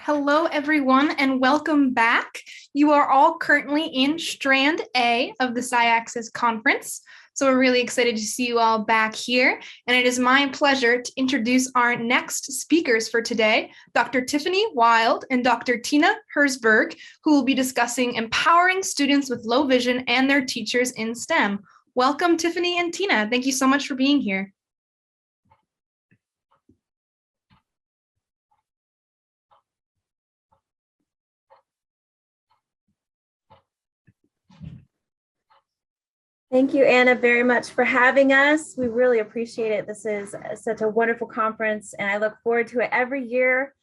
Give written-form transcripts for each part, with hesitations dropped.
Hello, everyone, and welcome back. You are all currently in Strand A of the SciAccess Conference. So we're really excited to see you all back here. And it is my pleasure to introduce our next speakers for today, Dr. Tiffany Wild and Dr. Tina Herzberg, who will be discussing empowering students with low vision and their teachers in STEM. Welcome, Tiffany and Tina. Thank you so much for being here. Thank you, Anna, very much for having us. We really appreciate it. This is such a wonderful conference, and I look forward to it every year.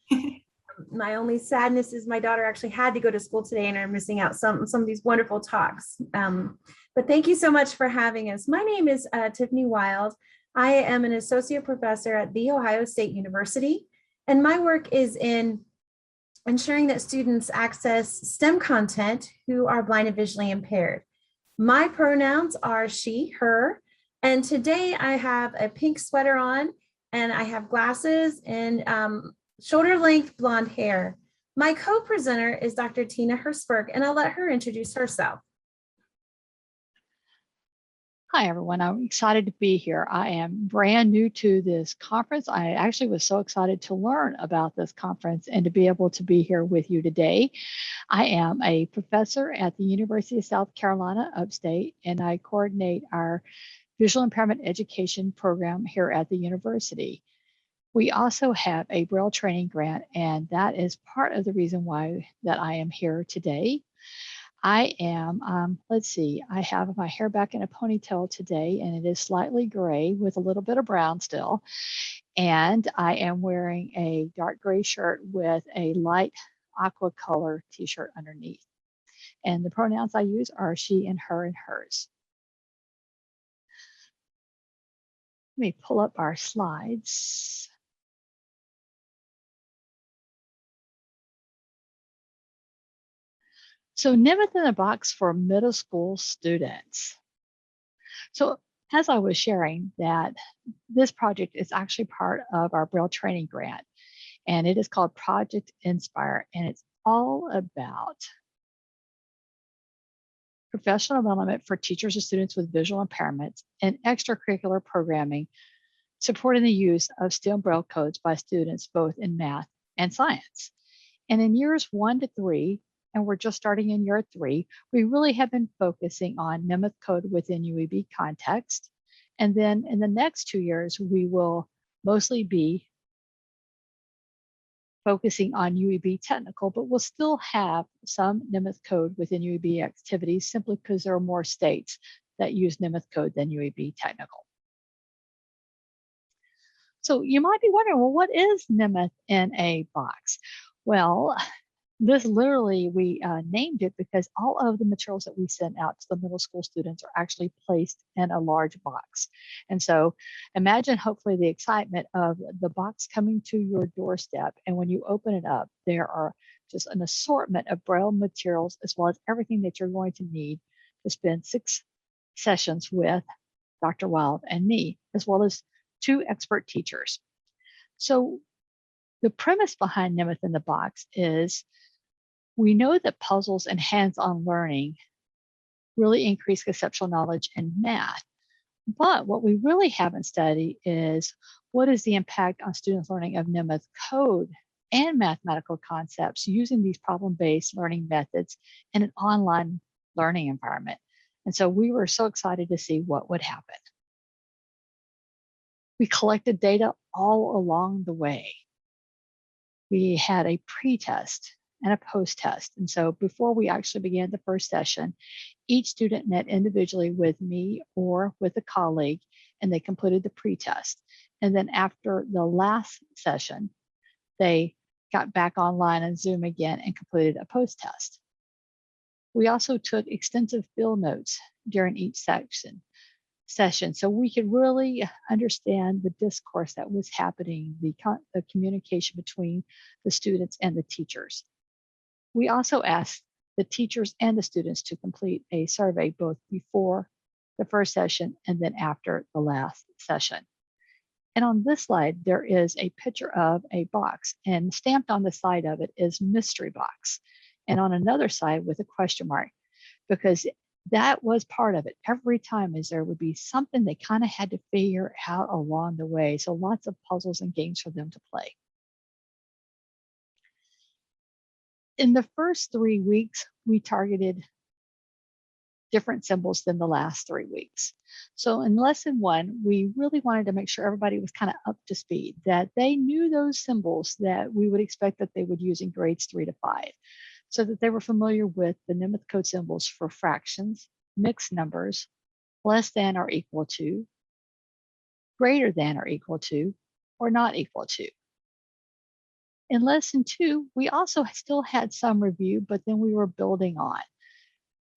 My only sadness is my daughter actually had to go to school today, and I'm missing out some of these wonderful talks. But thank you so much for having us. My name is Tiffany Wild. I am an associate professor at The Ohio State University, and my work is in ensuring that students access STEM content who are blind and visually impaired. My pronouns are she, her, and today I have a pink sweater on and I have glasses and shoulder length blonde hair. My co-presenter is Dr. Tina Herzberg, and I'll let her introduce herself. Hi, everyone. I'm excited to be here. I am brand new to this conference. I actually was so excited to learn about this conference and to be able to be here with you today. I am a professor at the University of South Carolina, upstate, and I coordinate our visual impairment education program here at the university. We also have a Braille training grant, and that is part of the reason why that I am here today. I am, let's see, I have my hair back in a ponytail today, and it is slightly gray with a little bit of brown still. And I am wearing a dark gray shirt with a light aqua color t-shirt underneath. And the pronouns I use are she and her and hers. Let me pull up our slides. So Nemeth in a box for middle school students. So as I was sharing that this project is actually part of our Braille training grant, and it is called Project Inspire, and it's all about professional development for teachers and students with visual impairments and extracurricular programming, supporting the use of STEM Braille codes by students both in math and science. And in years 1 to 3, and we're just starting in year 3, we really have been focusing on Nemeth code within UEB context. And then in the next 2 years, we will mostly be focusing on UEB technical, but we'll still have some Nemeth code within UEB activities simply because there are more states that use Nemeth code than UEB technical. So you might be wondering, well, what is Nemeth in a box? Well, this literally, we named it because all of the materials that we send out to the middle school students are actually placed in a large box. And so imagine hopefully the excitement of the box coming to your doorstep. And when you open it up, there are just an assortment of Braille materials, as well as everything that you're going to need to spend 6 sessions with Dr. Wild and me, as well as 2 expert teachers. So the premise behind Nemeth in the box is we know that puzzles and hands-on learning really increase conceptual knowledge in math. But what we really haven't studied is what is the impact on students' learning of Nemeth code and mathematical concepts using these problem-based learning methods in an online learning environment. And so we were so excited to see what would happen. We collected data all along the way. We had a pre-test and a post-test. And so before we actually began the first session, each student met individually with me or with a colleague, and they completed the pre-test. And then after the last session, they got back online on Zoom again and completed a post-test. We also took extensive field notes during each session, so we could really understand the discourse that was happening, the communication between the students and the teachers. We also asked the teachers and the students to complete a survey both before the first session and then after the last session. And on this slide, there is a picture of a box, and stamped on the side of it is mystery box. And on another side with a question mark, because that was part of it. Every time is there would be something they kind of had to figure out along the way. So lots of puzzles and games for them to play. In the first 3 weeks, we targeted different symbols than the last 3 weeks. So in lesson 1, we really wanted to make sure everybody was kind of up to speed, that they knew those symbols that we would expect that they would use in grades 3 to 5, so that they were familiar with the Nemeth code symbols for fractions, mixed numbers, less than or equal to, greater than or equal to, or not equal to. In lesson 2, we also still had some review, but then we were building on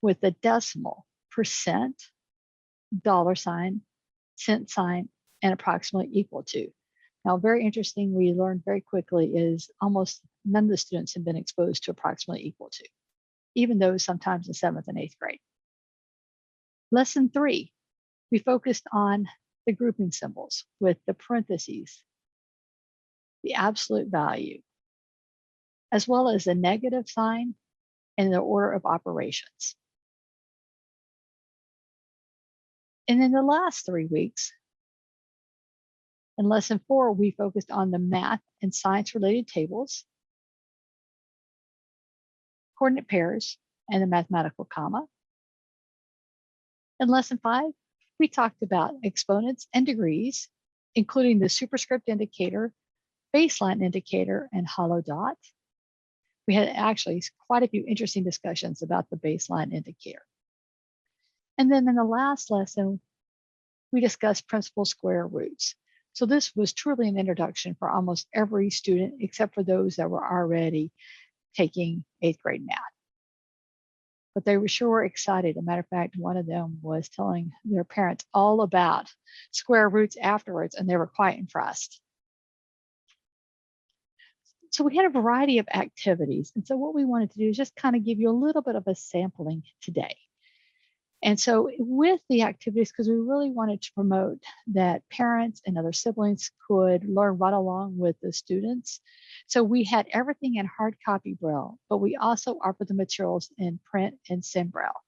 with the decimal, percent, dollar sign, cent sign, and approximately equal to. Now, very interesting, we learned very quickly is almost none of the students have been exposed to approximately equal to, even those sometimes in 7th and 8th grade. Lesson 3, we focused on the grouping symbols with the parentheses, the absolute value, as well as the negative sign and the order of operations. And in the last 3 weeks, in lesson 4, we focused on the math and science related tables, coordinate pairs, and the mathematical comma. In lesson 5, we talked about exponents and degrees, including the superscript indicator, baseline indicator, and hollow dot. We had actually quite a few interesting discussions about the baseline indicator. And then in the last lesson, we discussed principal square roots. So this was truly an introduction for almost every student, except for those that were already taking 8th grade math. But they were sure excited. As a matter of fact, one of them was telling their parents all about square roots afterwards, and they were quite impressed. So we had a variety of activities. And so what we wanted to do is just kind of give you a little bit of a sampling today. And so with the activities, because we really wanted to promote that parents and other siblings could learn right along with the students. So we had everything in hard copy Braille, but we also offered the materials in print and sim Braille.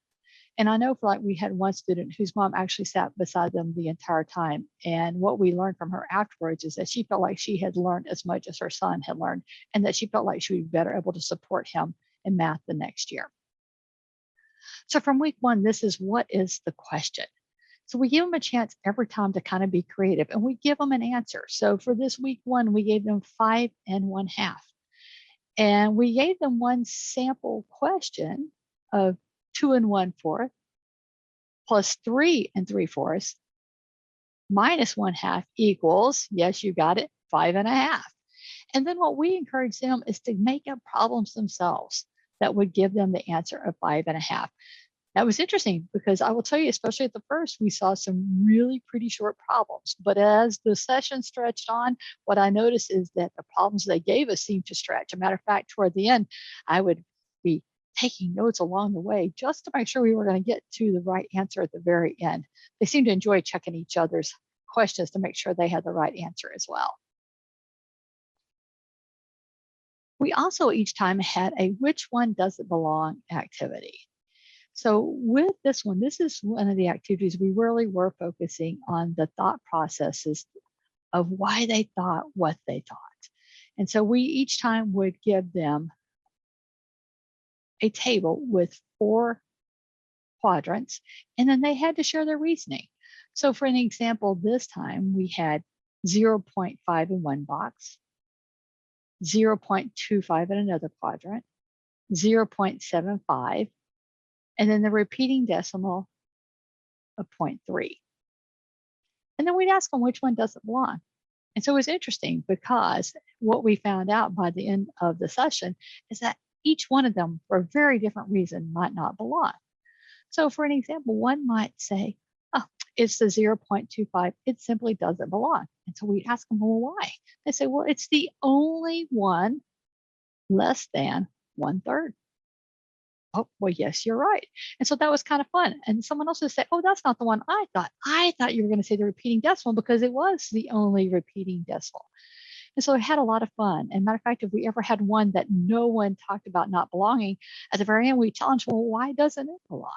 And I know for like we had one student whose mom actually sat beside them the entire time. And what we learned from her afterwards is that she felt like she had learned as much as her son had learned, and that she felt like she would be better able to support him in math the next year. So from week 1, this is what is the question. So we give them a chance every time to kind of be creative, and we give them an answer. So for this week 1, we gave them 5 1/2. And we gave them one sample question of 2 1/4 plus 3 3/4 minus 1/2 equals, yes, you got it, 5 1/2. And then what we encourage them is to make up problems themselves that would give them the answer of 5 1/2. That was interesting because I will tell you, especially at the first, we saw some really pretty short problems. But as the session stretched on, what I noticed is that the problems they gave us seemed to stretch. As a matter of fact, toward the end, I would be taking notes along the way just to make sure we were going to get to the right answer at the very end. They seemed to enjoy checking each other's questions to make sure they had the right answer as well. We also each time had a which one does it belong activity. So with this one, this is one of the activities we really were focusing on the thought processes of why they thought what they thought. And so we each time would give them a table with 4 quadrants, and then they had to share their reasoning. So for an example, this time we had 0.5 in one box, 0.25 in another quadrant, 0.75, and then the repeating decimal of 0.3. And then we'd ask them which one doesn't belong. And so it was interesting because what we found out by the end of the session is that each one of them, for a very different reason, might not belong. So for an example, one might say, oh, it's the 0.25. It simply doesn't belong. And so we ask them, well, why? They say, well, it's the only one less than 1/3. oh, well, yes, you're right. And so that was kind of fun. And someone else would say, oh, that's not the one I thought. I thought you were going to say the repeating decimal because it was the only repeating decimal. And so I had a lot of fun. And matter of fact, if we ever had one that no one talked about not belonging, at the very end, we challenged, well, why doesn't it belong?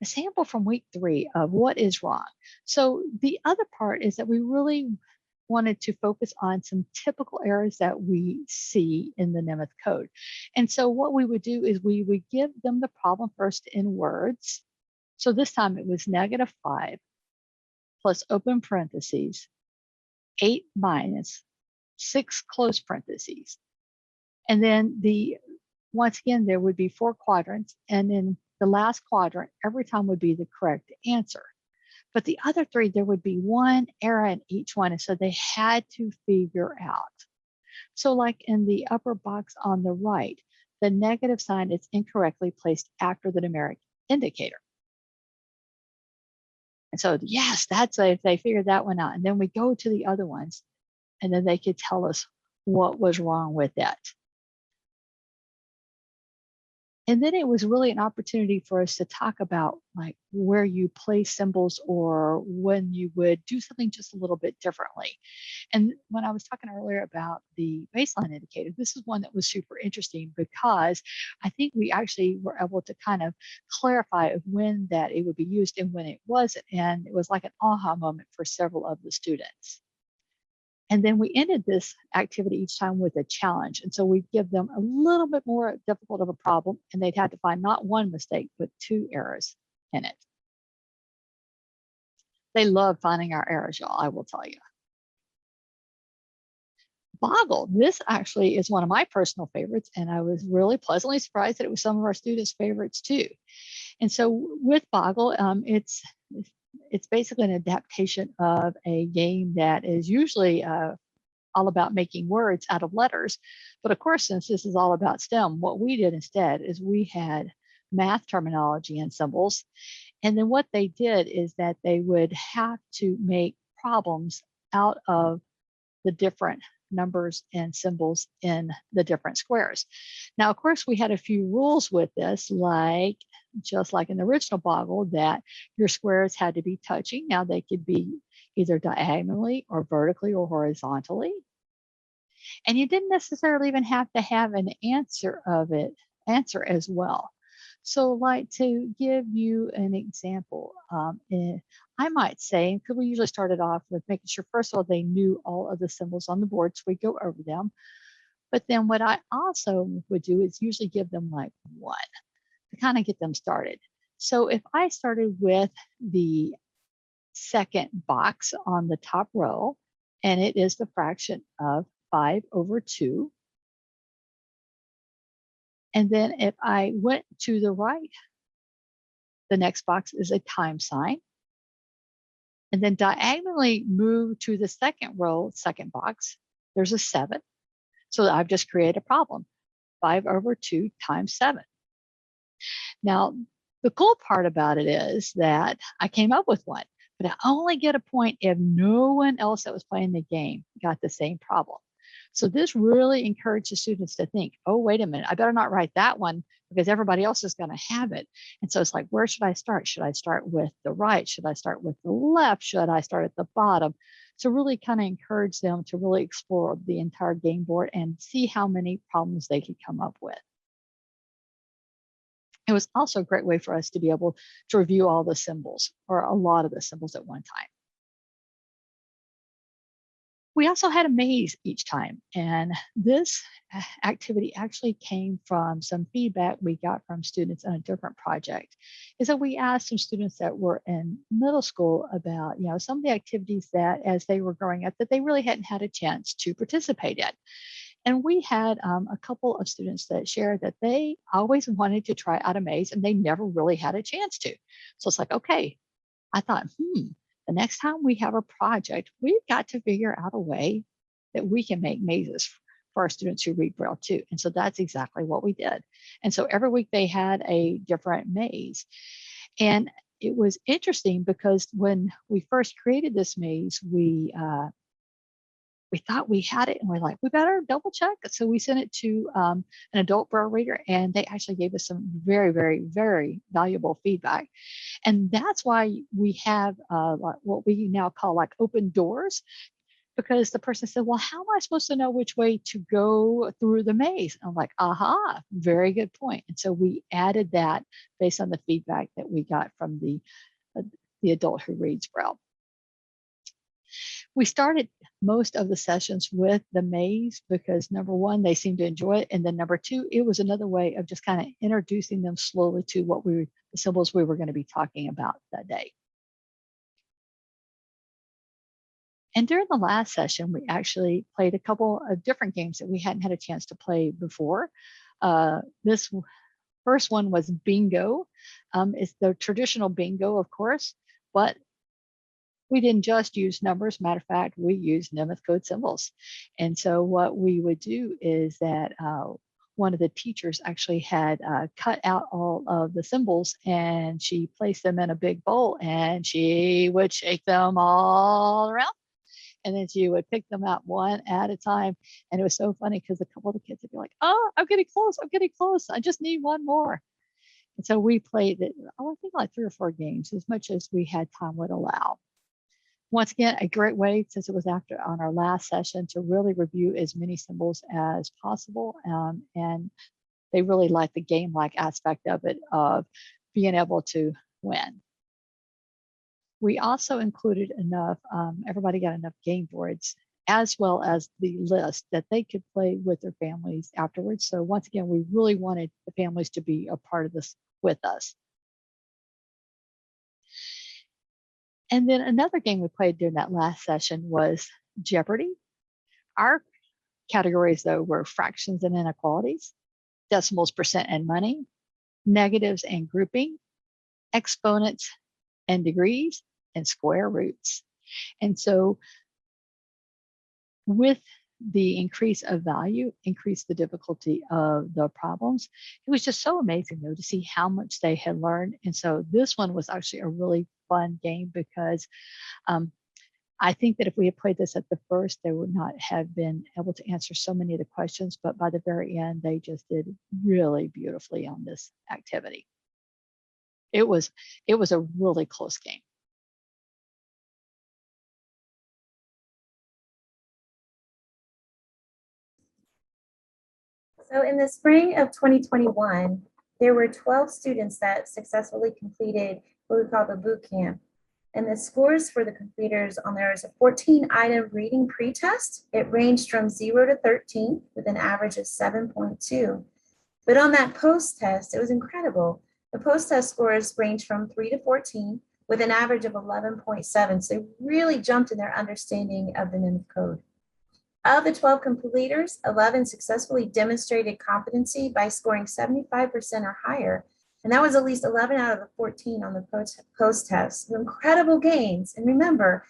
A sample from week 3 of what is wrong. So the other part is that we really wanted to focus on some typical errors that we see in the Nemeth code. And so what we would do is we would give them the problem first in words. So this time it was -5 plus open parentheses, 8 minus 6 close parentheses. And then once again, there would be 4 quadrants, and in the last quadrant, every time would be the correct answer. But the other 3, there would be 1 error in each one. And so they had to figure out. So like in the upper box on the right, the negative sign is incorrectly placed after the numeric indicator. And so, yes, that's if they figured that one out. And then we go to the other ones, and then they could tell us what was wrong with that. And then it was really an opportunity for us to talk about like where you place symbols or when you would do something just a little bit differently. And when I was talking earlier about the baseline indicator, this is one that was super interesting because I think we actually were able to kind of clarify when that it would be used and when it wasn't. And it was like an aha moment for several of the students. And then we ended this activity each time with a challenge. And so we'd give them a little bit more difficult of a problem, and they'd have to find not 1 mistake, but 2 errors in it. They love finding our errors, y'all, I will tell you. Boggle, this actually is one of my personal favorites, and I was really pleasantly surprised that it was some of our students' favorites too. And so with Boggle, it's basically an adaptation of a game that is usually all about making words out of letters. But of course, since this is all about STEM, what we did instead is we had math terminology and symbols. And then what they did is that they would have to make problems out of the different numbers and symbols in the different squares. Now, of course, we had a few rules with this, like just like in the original Boggle, that your squares had to be touching. Now they could be either diagonally or vertically or horizontally. And you didn't necessarily even have to have an answer as well. So like to give you an example, I might say, because we usually started off with making sure, first of all, they knew all of the symbols on the board, so we go over them. But then what I also would do is usually give them like 1 to kind of get them started. So if I started with the second box on the top row, and it is the fraction of 5/2. And then if I went to the right, the next box is a time sign. And then diagonally move to the second row, second box, there's a 7. So I've just created a problem, 5/2 times 7. Now, the cool part about it is that I came up with one, but I only get a point if no one else that was playing the game got the same problem. So this really encouraged the students to think, oh, wait a minute, I better not write that one because everybody else is going to have it. And so it's like, where should I start? Should I start with the right? Should I start with the left? Should I start at the bottom? So really kind of encourage them to really explore the entire game board and see how many problems they could come up with. It was also a great way for us to be able to review all the symbols, or a lot of the symbols at one time. We also had a maze each time, and this activity actually came from some feedback we got from students on a different project. Is that we asked some students that were in middle school about, some of the activities that as they were growing up that they really hadn't had a chance to participate in. And we had a couple of students that shared that they always wanted to try out a maze and they never really had a chance to. So it's like, okay, I thought, the next time we have a project, we've got to figure out a way that we can make mazes for our students who read Braille too. And so that's exactly what we did. And so every week they had a different maze. And it was interesting because when we first created this maze, we we thought we had it, and we're like, we better double check. So we sent it to an adult braille reader, and they actually gave us some very, very, very valuable feedback. And that's why we have what we now call like open doors, because the person said, well, how am I supposed to know which way to go through the maze? And I'm like, aha, very good point. And so we added that based on the feedback that we got from the adult who reads braille. We started most of the sessions with the maze because number one, they seemed to enjoy it. And then number two, it was another way of just kind of introducing them slowly to the symbols we were going to be talking about that day. And during the last session, we actually played a couple of different games that we hadn't had a chance to play before. This first one was bingo. It's the traditional bingo, of course, but we didn't just use numbers. Matter of fact, we used Nemeth code symbols. And so what we would do is that one of the teachers actually had cut out all of the symbols, and she placed them in a big bowl, and she would shake them all around. And then she would pick them out one at a time. And it was so funny because a couple of the kids would be like, oh, I'm getting close. I'm getting close. I just need one more. And so we played it, I think like 3 or 4 games, as much as we had time would allow. Once again, a great way, since it was after on our last session, to really review as many symbols as possible. And they really liked the game-like aspect of it, of being able to win. We also included enough, everybody got enough game boards, as well as the list that they could play with their families afterwards. So once again, we really wanted the families to be a part of this with us. And then another game we played during that last session was Jeopardy. Our categories, though, were fractions and inequalities, decimals, percent, and money, negatives and grouping, exponents and degrees, and square roots. And so with the increase of value, increase the difficulty of the problems. It was just so amazing, though, to see how much they had learned. And so this one was actually a really fun game because I think that if we had played this at the first, they would not have been able to answer so many of the questions. But by the very end, they just did really beautifully on this activity. It was a really close game. So in the spring of 2021, there were 12 students that successfully completed what we call the boot camp. And the scores for the completers on there is a 14-item reading pre-test. It ranged from 0 to 13 with an average of 7.2. But on that post-test, it was incredible. The post-test scores range from 3 to 14 with an average of 11.7. So they really jumped in their understanding of the Nemeth code. Of the 12 completers, 11 successfully demonstrated competency by scoring 75% or higher. And that was at least 11 out of the 14 on the post-test. Incredible gains. And remember,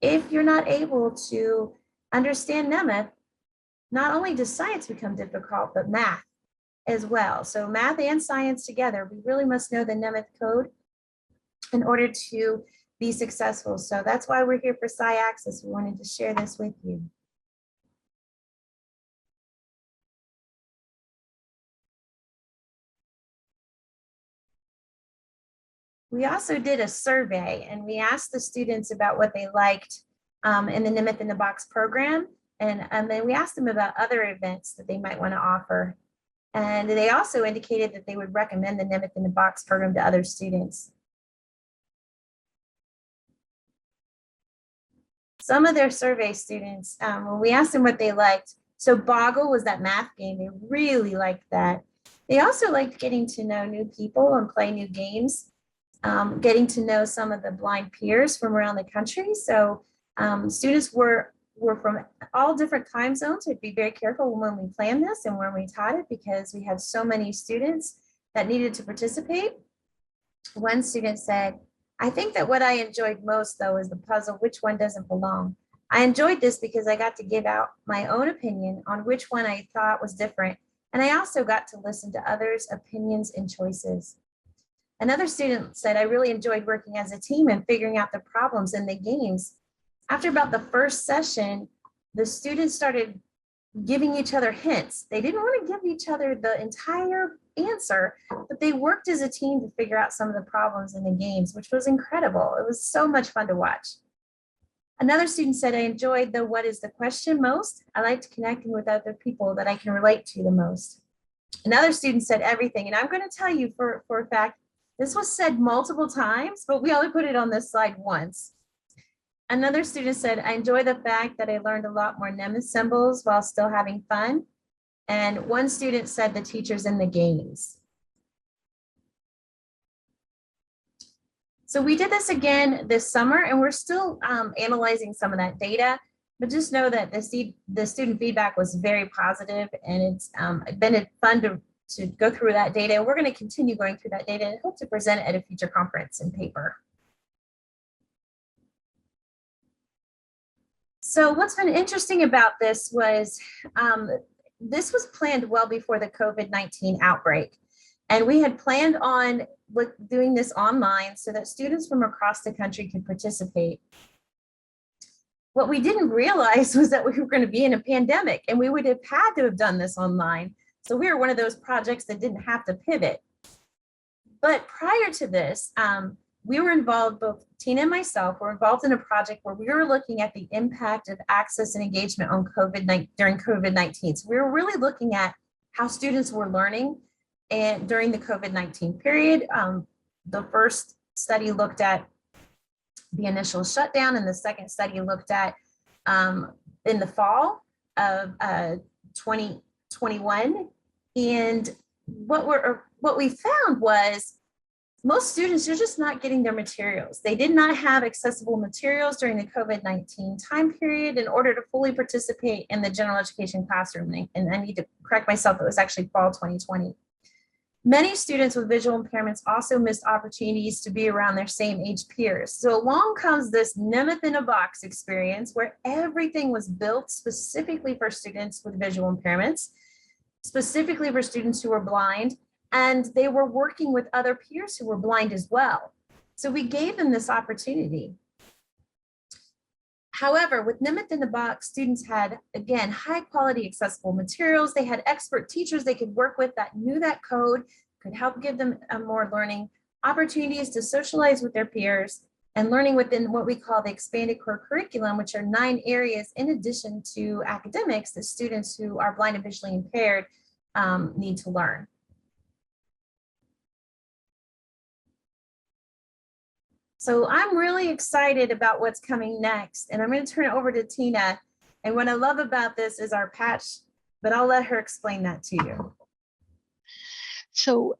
if you're not able to understand Nemeth, not only does science become difficult, but math as well. So math and science together, we really must know the Nemeth code in order to be successful. So that's why we're here for SciAccess. We wanted to share this with you. We also did a survey, and we asked the students about what they liked in the Nemeth in the Box program. And then we asked them about other events that they might want to offer. And they also indicated that they would recommend the Nemeth in the Box program to other students. Some of their survey students, when we asked them what they liked, so Boggle was that math game. They really liked that. They also liked getting to know new people and play new games. Getting to know some of the blind peers from around the country. So students were from all different time zones. We'd be very careful when we planned this and when we taught it because we had so many students that needed to participate. One student said, I think that what I enjoyed most though is the puzzle, which one doesn't belong. I enjoyed this because I got to give out my own opinion on which one I thought was different. And I also got to listen to others' opinions and choices. Another student said, I really enjoyed working as a team and figuring out the problems in the games. After about the first session, the students started giving each other hints. They didn't want to give each other the entire answer, but they worked as a team to figure out some of the problems in the games, which was incredible. It was so much fun to watch. Another student said, I enjoyed the what is the question most. I liked connecting with other people that I can relate to the most. Another student said everything. And I'm going to tell you for a fact, this was said multiple times, but we only put it on this slide once. Another student said, I enjoy the fact that I learned a lot more Nemeth symbols while still having fun. And one student said the teachers in the games. So we did this again this summer, and we're still analyzing some of that data, but just know that the student feedback was very positive, and it's been fun to go through that data. And we're going to continue going through that data and hope to present it at a future conference and paper. So what's been interesting about this was planned well before the COVID-19 outbreak. And we had planned on doing this online so that students from across the country could participate. What we didn't realize was that we were going to be in a pandemic, and we would have had to have done this online. So we were one of those projects that didn't have to pivot. But prior to this, we were involved, both Tina and myself were involved in a project where we were looking at the impact of access and engagement on during COVID-19. So we were really looking at how students were learning and during the COVID-19 period. The first study looked at the initial shutdown, and the second study looked at in the fall of 2021. And what we found was most students are just not getting their materials. They did not have accessible materials during the COVID-19 time period in order to fully participate in the general education classroom. And I need to correct myself, it was actually fall 2020. Many students with visual impairments also missed opportunities to be around their same age peers. So along comes this Nemeth in a box experience where everything was built specifically for students with visual impairments, specifically for students who were blind, and they were working with other peers who were blind as well. So we gave them this opportunity. However, with Nemeth in the box, students had, again, high quality accessible materials. They had expert teachers they could work with that knew that code, could help give them more learning, opportunities to socialize with their peers, and learning within what we call the expanded core curriculum, which are 9 areas in addition to academics that students who are blind and visually impaired need to learn. So I'm really excited about what's coming next, and I'm going to turn it over to Tina. And what I love about this is our patch, but I'll let her explain that to you. So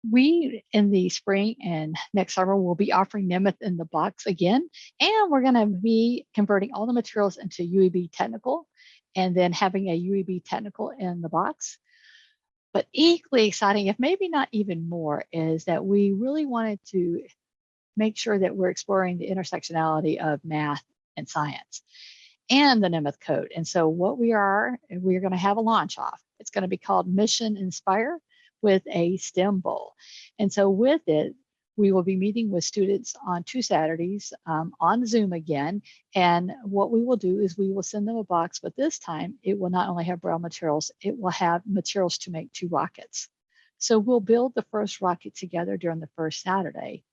we, in the spring and next summer, will be offering Nemeth in the box again, and we're going to be converting all the materials into UEB technical and then having a UEB technical in the box. But equally exciting, if maybe not even more, is that we really wanted to make sure that we're exploring the intersectionality of math and science and the Nemeth code. And so what we're going to have a launch off. It's going to be called Mission Inspire with a STEM bowl. And so with it, we will be meeting with students on 2 Saturdays on Zoom again. And what we will do is we will send them a box, but this time it will not only have Braille materials, it will have materials to make 2 rockets. So we'll build the first rocket together during the first Saturday.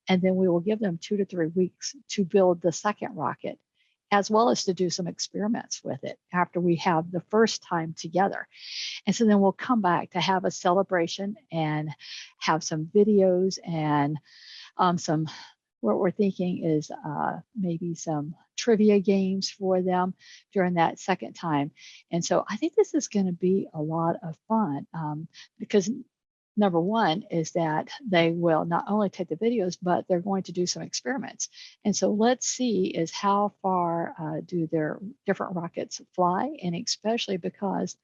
And then we will give them 2 to 3 weeks to build the second rocket, as well as to do some experiments with it after we have the first time together. And so then we'll come back to have a celebration and have some videos and what we're thinking is maybe some trivia games for them during that second time. And so I think this is going to be a lot of fun because number one is that they will not only take the videos, but they're going to do some experiments. And so let's see is how far do their different rockets fly, and especially because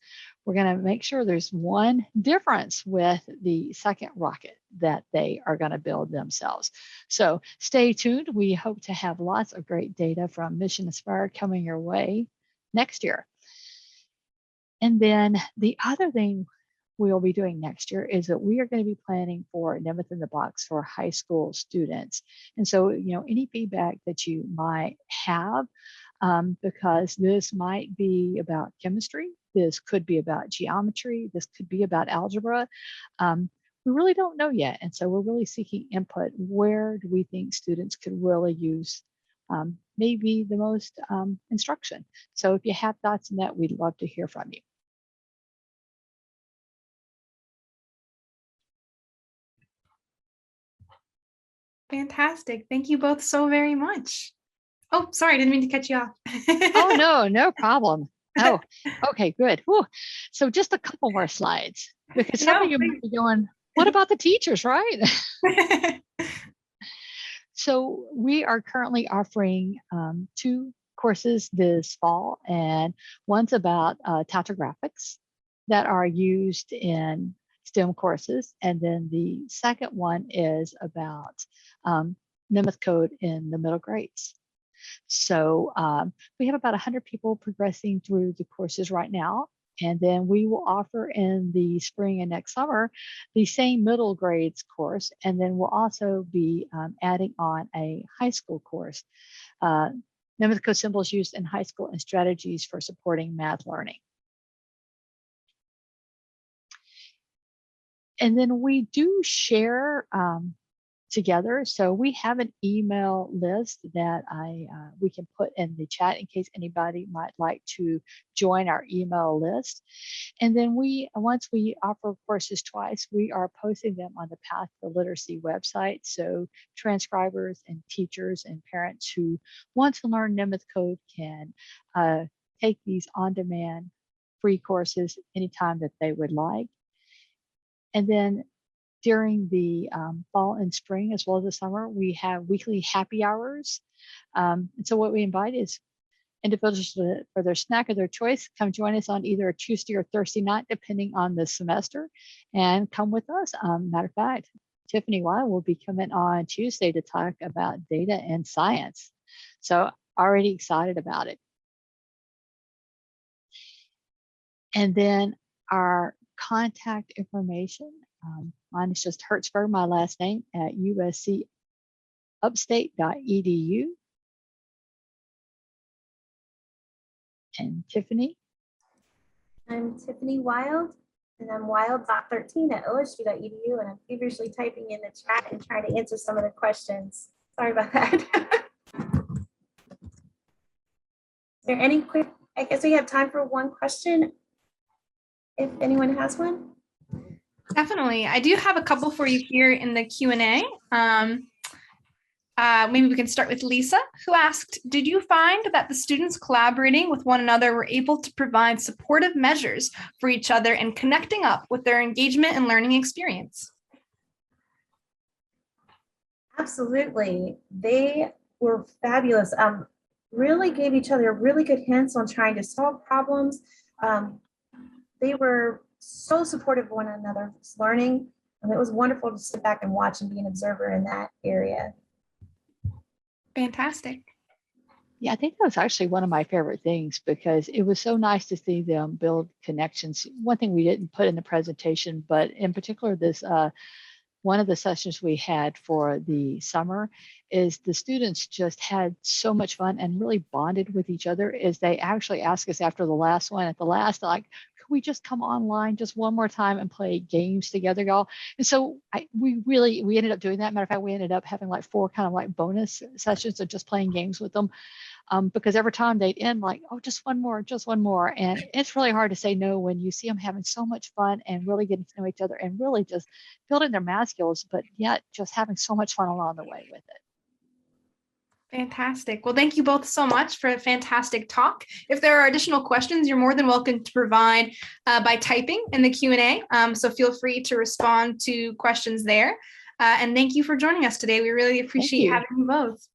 we're going to make sure there's one difference with the second rocket that they are going to build themselves. So stay tuned. We hope to have lots of great data from Mission Inspire coming your way next year. And then the other thing we'll be doing next year is that we are going to be planning for Nemeth in the Box for high school students. And so, any feedback that you might have because this might be about chemistry. This could be about geometry. This could be about algebra. We really don't know yet. And so we're really seeking input. Where do we think students could really use maybe the most instruction? So if you have thoughts on that, we'd love to hear from you. Fantastic. Thank you both so very much. Oh, sorry, I didn't mean to cut you off. Oh, no, no problem. Oh, okay, good. Whew. So just a couple more slides, because some of you might be going, what about the teachers, right? So we are currently offering 2 courses this fall, and one's about topographics that are used in STEM courses, and then the second one is about Nemeth code in the middle grades. So we have about 100 people progressing through the courses right now. And then we will offer in the spring and next summer the same middle grades course. And then we'll also be adding on a high school course. Nemeth code symbols used in high school and strategies for supporting math learning. And then we do share together. So we have an email list that we can put in the chat in case anybody might like to join our email list. And then once we offer courses twice, we are posting them on the Path to Literacy website. So transcribers and teachers and parents who want to learn Nemeth code can take these on-demand free courses anytime that they would like. And then during the fall and spring, as well as the summer, we have weekly happy hours. And so what we invite is individuals for their snack of their choice, come join us on either a Tuesday or Thursday night, depending on the semester, and come with us. Matter of fact, Tiffany Wild will be coming on Tuesday to talk about data and science. So already excited about it. And then our contact information. Mine is just Herzberg, my last name, at uscupstate.edu. And Tiffany? I'm Tiffany Wild, and I'm wild.13 at osg.edu, and I'm feverishly typing in the chat and trying to answer some of the questions. Sorry about that. Is there any quick, I guess we have time for one question, if anyone has one. Definitely. I do have a couple for you here in the Q&A. Maybe we can start with Lisa, who asked, did you find that the students collaborating with one another were able to provide supportive measures for each other and connecting up with their engagement and learning experience? Absolutely. They were fabulous. Really gave each other really good hints on trying to solve problems. They were so supportive of one another's learning, and it was wonderful to sit back and watch and be an observer in that area. Fantastic. Yeah, I think that was actually one of my favorite things, because it was so nice to see them build connections. One thing we didn't put in the presentation, but in particular this one of the sessions we had for the summer is the students just had so much fun and really bonded with each other, as they actually asked us after the last one, at the last, like, could we just come online just one more time and play games together, y'all? And so we ended up doing that. Matter of fact, we ended up having like 4 kind of like bonus sessions of just playing games with them. Because every time they'd end like, oh, just one more. And it's really hard to say no when you see them having so much fun and really getting to know each other and really just building their math skills, but yet just having so much fun along the way with it. Fantastic. Well, thank you both so much for a fantastic talk. If there are additional questions, you're more than welcome to provide by typing in the Q&A. So feel free to respond to questions there. And thank you for joining us today. We really appreciate having you both.